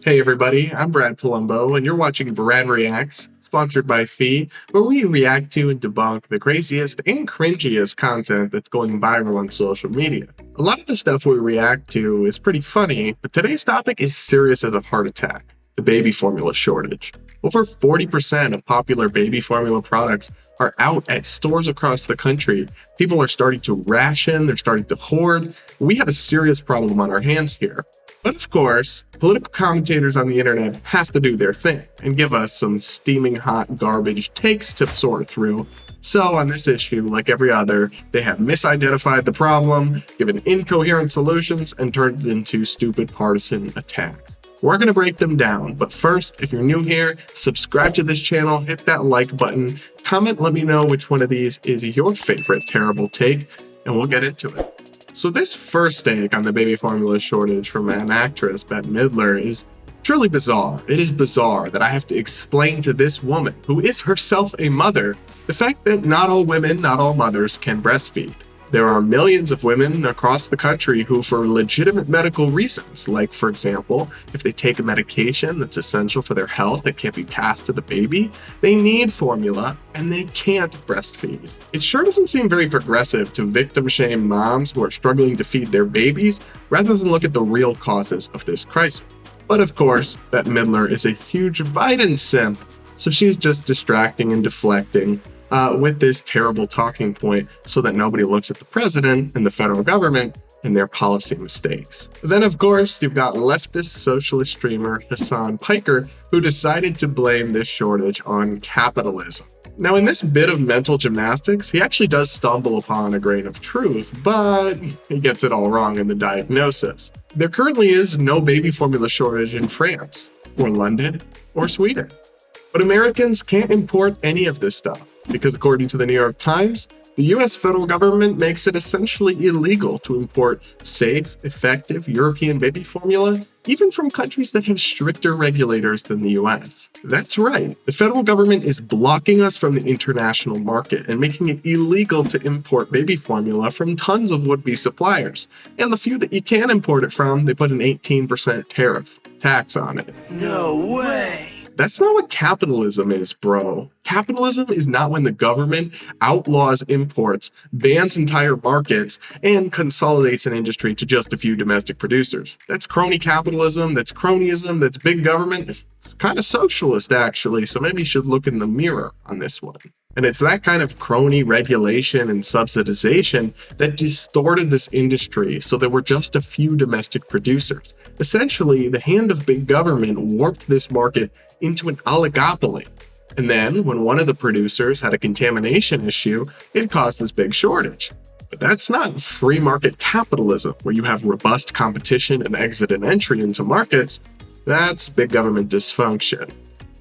Hey everybody, I'm Brad Polumbo, and you're watching Brad Reacts, sponsored by Fee, where we react to and debunk the craziest and cringiest content that's going viral on social media. A lot of the stuff we react to is pretty funny, but today's topic is serious as a heart attack: the baby formula shortage. Over 40% of popular baby formula products are out at stores across the country. People are starting to ration, they're starting to hoard. We have a serious problem on our hands here. But of course, political commentators on the internet have to do their thing and give us some steaming hot garbage takes to sort through. So on this issue, like every other, they have misidentified the problem, given incoherent solutions, and turned it into stupid partisan attacks. We're going to break them down, but first, if you're new here, subscribe to this channel, hit that like button, comment, let me know which one of these is your favorite terrible take, and we'll get into it. So this first take on the baby formula shortage from an actress, Bette Midler, is truly bizarre. It is bizarre that I have to explain to this woman, who is herself a mother, the fact that not all women, not all mothers can breastfeed. There are millions of women across the country who, for legitimate medical reasons, like, for example, if they take a medication that's essential for their health that can't be passed to the baby, they need formula and they can't breastfeed. It sure doesn't seem very progressive to victim shame moms who are struggling to feed their babies rather than look at the real causes of this crisis. But of course, Bette Midler is a huge Biden simp, so she's just distracting and deflecting with this terrible talking point so that nobody looks at the president and the federal government and their policy mistakes. Then, of course, you've got leftist socialist streamer Hasan Piker, who decided to blame this shortage on capitalism. Now, in this bit of mental gymnastics, he actually does stumble upon a grain of truth, but he gets it all wrong in the diagnosis. There currently is no baby formula shortage in France, or London, or Sweden. But Americans can't import any of this stuff because, according to the New York Times, the US federal government makes it essentially illegal to import safe, effective European baby formula, even from countries that have stricter regulators than the US. That's right, the federal government is blocking us from the international market and making it illegal to import baby formula from tons of would-be suppliers. And the few that you can import it from, they put an 18% tariff tax on it. No way! That's not what capitalism is, bro. Capitalism is not when the government outlaws imports, bans entire markets, and consolidates an industry to just a few domestic producers. That's crony capitalism, that's cronyism, that's big government. It's kind of socialist, actually, so maybe you should look in the mirror on this one. And it's that kind of crony regulation and subsidization that distorted this industry so there were just a few domestic producers. Essentially, the hand of big government warped this market into an oligopoly. And then, when one of the producers had a contamination issue, it caused this big shortage. But that's not free market capitalism, where you have robust competition and exit and entry into markets. That's big government dysfunction.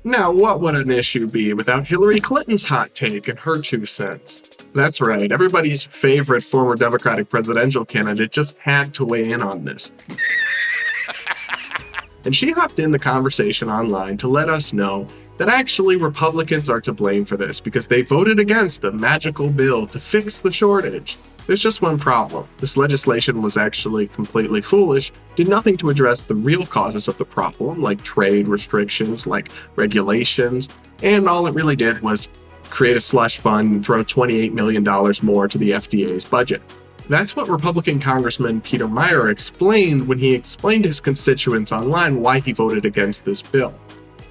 Now, what would an issue be without Hillary Clinton's hot take and her 2 cents? That's right, everybody's favorite former Democratic presidential candidate just had to weigh in on this. And she hopped in the conversation online to let us know that actually Republicans are to blame for this because they voted against a magical bill to fix the shortage. There's just one problem. This legislation was actually completely foolish, did nothing to address the real causes of the problem, like trade restrictions, like regulations, and all it really did was create a slush fund and throw $28 million more to the FDA's budget. That's what Republican Congressman Meijer explained when he explained to his constituents online why he voted against this bill.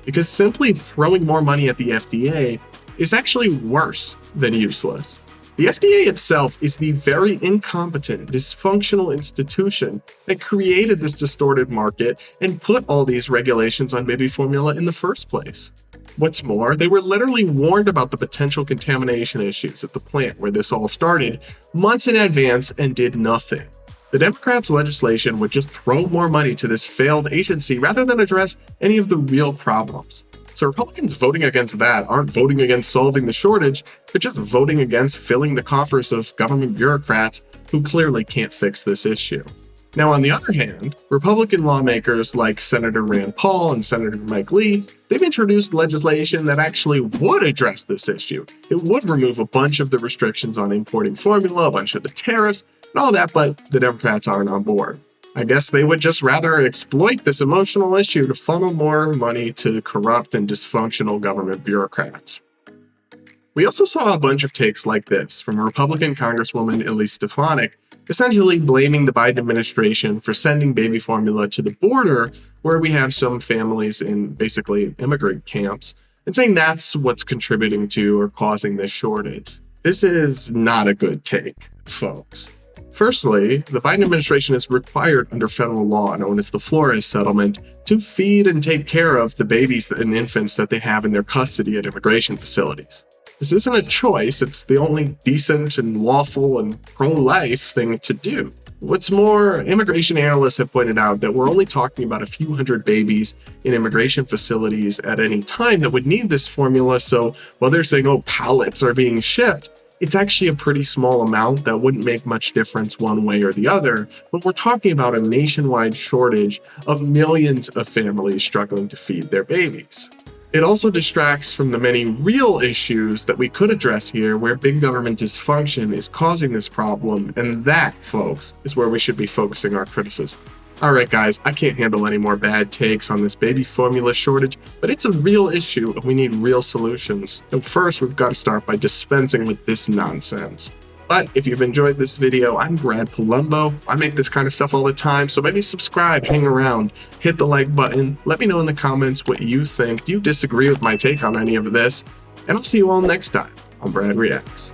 Because simply throwing more money at the FDA is actually worse than useless. The FDA itself is the very incompetent, dysfunctional institution that created this distorted market and put all these regulations on baby formula in the first place. What's more, they were literally warned about the potential contamination issues at the plant where this all started months in advance and did nothing. The Democrats' legislation would just throw more money to this failed agency rather than address any of the real problems. So Republicans voting against that aren't voting against solving the shortage, they're just voting against filling the coffers of government bureaucrats who clearly can't fix this issue. Now, on the other hand, Republican lawmakers like Senator Rand Paul and Senator Mike Lee, they've introduced legislation that actually would address this issue. It would remove a bunch of the restrictions on importing formula, a bunch of the tariffs, and all that, but the Democrats aren't on board. I guess they would just rather exploit this emotional issue to funnel more money to corrupt and dysfunctional government bureaucrats. We also saw a bunch of takes like this from Republican Congresswoman Elise Stefanik, essentially blaming the Biden administration for sending baby formula to the border, where we have some families in basically immigrant camps, and saying that's what's contributing to or causing this shortage. This is not a good take, folks. Firstly, the Biden administration is required under federal law, known as the Flores Settlement, to feed and take care of the babies and infants that they have in their custody at immigration facilities. This isn't a choice, it's the only decent and lawful and pro-life thing to do. What's more, immigration analysts have pointed out that we're only talking about a few hundred babies in immigration facilities at any time that would need this formula, so while they're saying, oh, pallets are being shipped, it's actually a pretty small amount that wouldn't make much difference one way or the other, but we're talking about a nationwide shortage of millions of families struggling to feed their babies. It also distracts from the many real issues that we could address here where big government dysfunction is causing this problem, and that, folks, is where we should be focusing our criticism. Alright guys, I can't handle any more bad takes on this baby formula shortage, but it's a real issue and we need real solutions. So first, we've got to start by dispensing with this nonsense. But if you've enjoyed this video, I'm Brad Polumbo. I make this kind of stuff all the time, so maybe subscribe, hang around, hit the like button, let me know in the comments what you think. Do you disagree with my take on any of this? And I'll see you all next time on Brad Reacts.